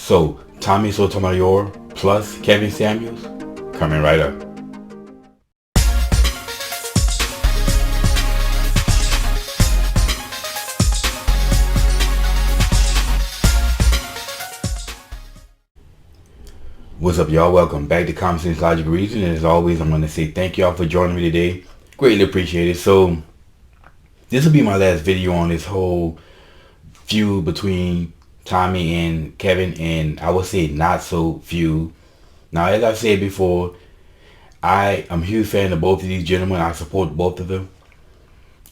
So, Tommy Sotomayor plus Kevin Samuels coming right up. What's up, y'all? Welcome back to Common Sense Logic Reason. And as always, I'm going to say thank y'all for joining me today. Greatly appreciate it. So, this will be my last video on this whole feud between Tommy and Kevin, and I would say not so feud. Now, as I said before, I am a huge fan of both of these gentlemen. I support both of them.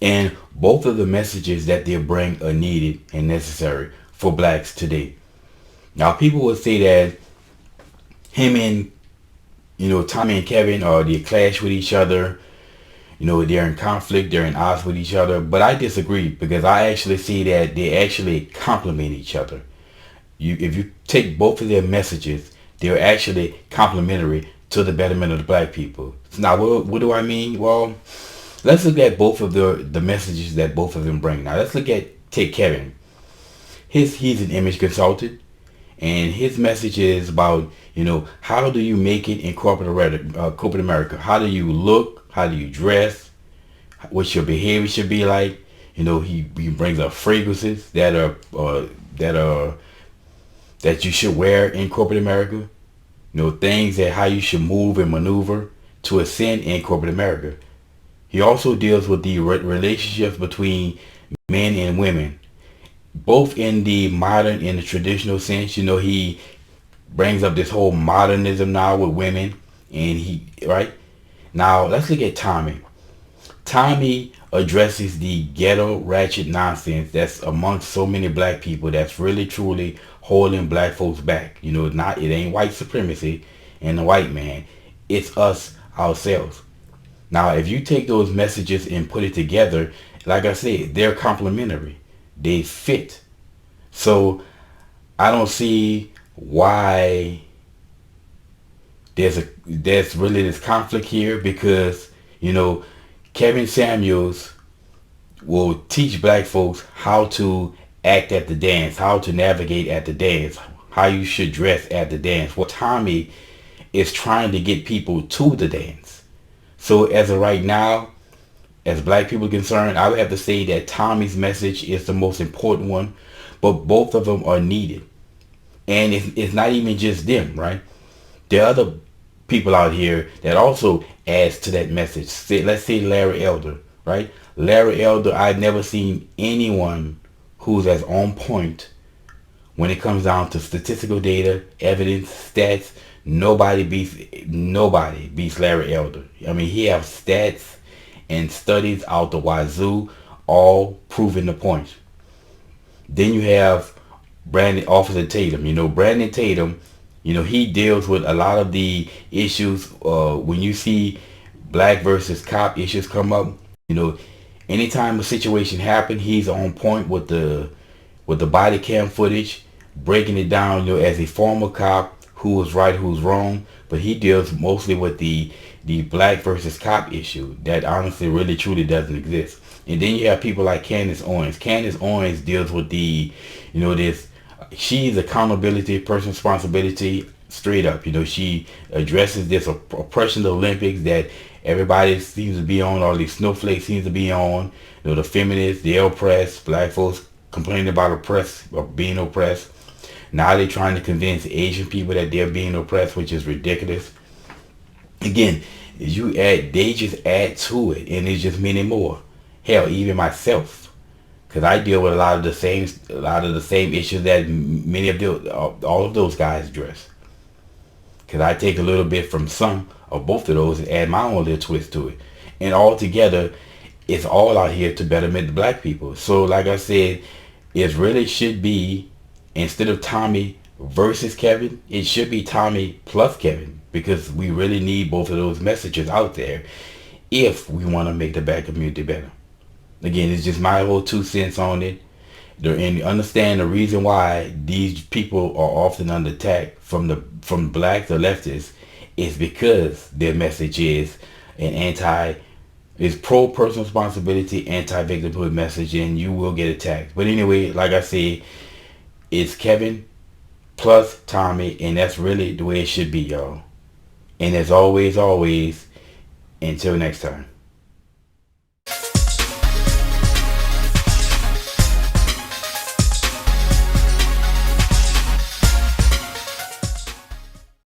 And both of the messages that they bring are needed and necessary for blacks today. Now, people would say that him and, Tommy and Kevin, or they clash with each other. They're in conflict, they're in odds with each other. But I disagree, because I actually see that they actually complement each other. If you take both of their messages, they're actually complementary to the betterment of the black people. Now, what do I mean? Well, let's look at both of the messages that both of them bring. Now, let's take Kevin. He's an image consultant, and his message is about, how do you make it in corporate America? How do you look? How do you dress? What your behavior should be like? He brings up fragrances that you should wear in corporate America. Things that how you should move and maneuver to ascend in corporate America. He also deals with the relationships between men and women, both in the modern and the traditional sense. He brings up this whole modernism now with women, and right? Now, let's look at Tommy. Tommy addresses the ghetto ratchet nonsense that's amongst so many black people that's really truly holding black folks back. It ain't white supremacy and the white man. It's us, ourselves. Now, if you take those messages and put it together, like I said, they're complementary. They fit. So I don't see why there's really this conflict here, because Kevin Samuels will teach black folks how to act at the dance, how to navigate at the dance, how you should dress at the dance. Well, Tommy is trying to get people to the dance. So as of right now, as black people are concerned, I would have to say that Tommy's message is the most important one, but both of them are needed. And it's not even just them, right? There are other people out here that also adds to that message. Let's say Larry Elder, right? Larry Elder, I've never seen anyone who's as on point when it comes down to statistical data, evidence, stats. Nobody beats Larry Elder. I mean, he has stats and studies out the wazoo, all proving the point. Then you have Officer Tatum. Brandon Tatum, he deals with a lot of the issues. When you see black versus cop issues come up, anytime a situation happens, he's on point with the body cam footage, breaking it down. As a former cop, who was right, who's wrong, but he deals mostly with the black versus cop issue that honestly really truly doesn't exist. And then you have people like Candace Owens. Candace Owens deals with she's accountability, personal responsibility, straight up. She addresses this oppression Olympics that everybody seems to be on, all these snowflakes seems to be on. The feminists, the oppressed, black folks complaining about being oppressed. Now they're trying to convince Asian people that they're being oppressed, which is ridiculous. Again, they just add to it, and it's just many more. Hell, even myself, because I deal with a lot of the same issues that many of all of those guys address. Because I take a little bit from some or both of those and add my own little twist to it, and all together, it's all out here to betterment the black people. So, like I said, it really should be, instead of Tommy versus Kevin, it should be Tommy plus Kevin, because we really need both of those messages out there if we want to make the black community better. Again, it's just my whole 2 cents on it. And understand the reason why these people are often under attack from blacks or leftists is because their message is pro personal responsibility, anti-victimhood message, and you will get attacked. But anyway, like I said, it's Kevin plus Tommy, and that's really the way it should be, y'all. And as always, until next time.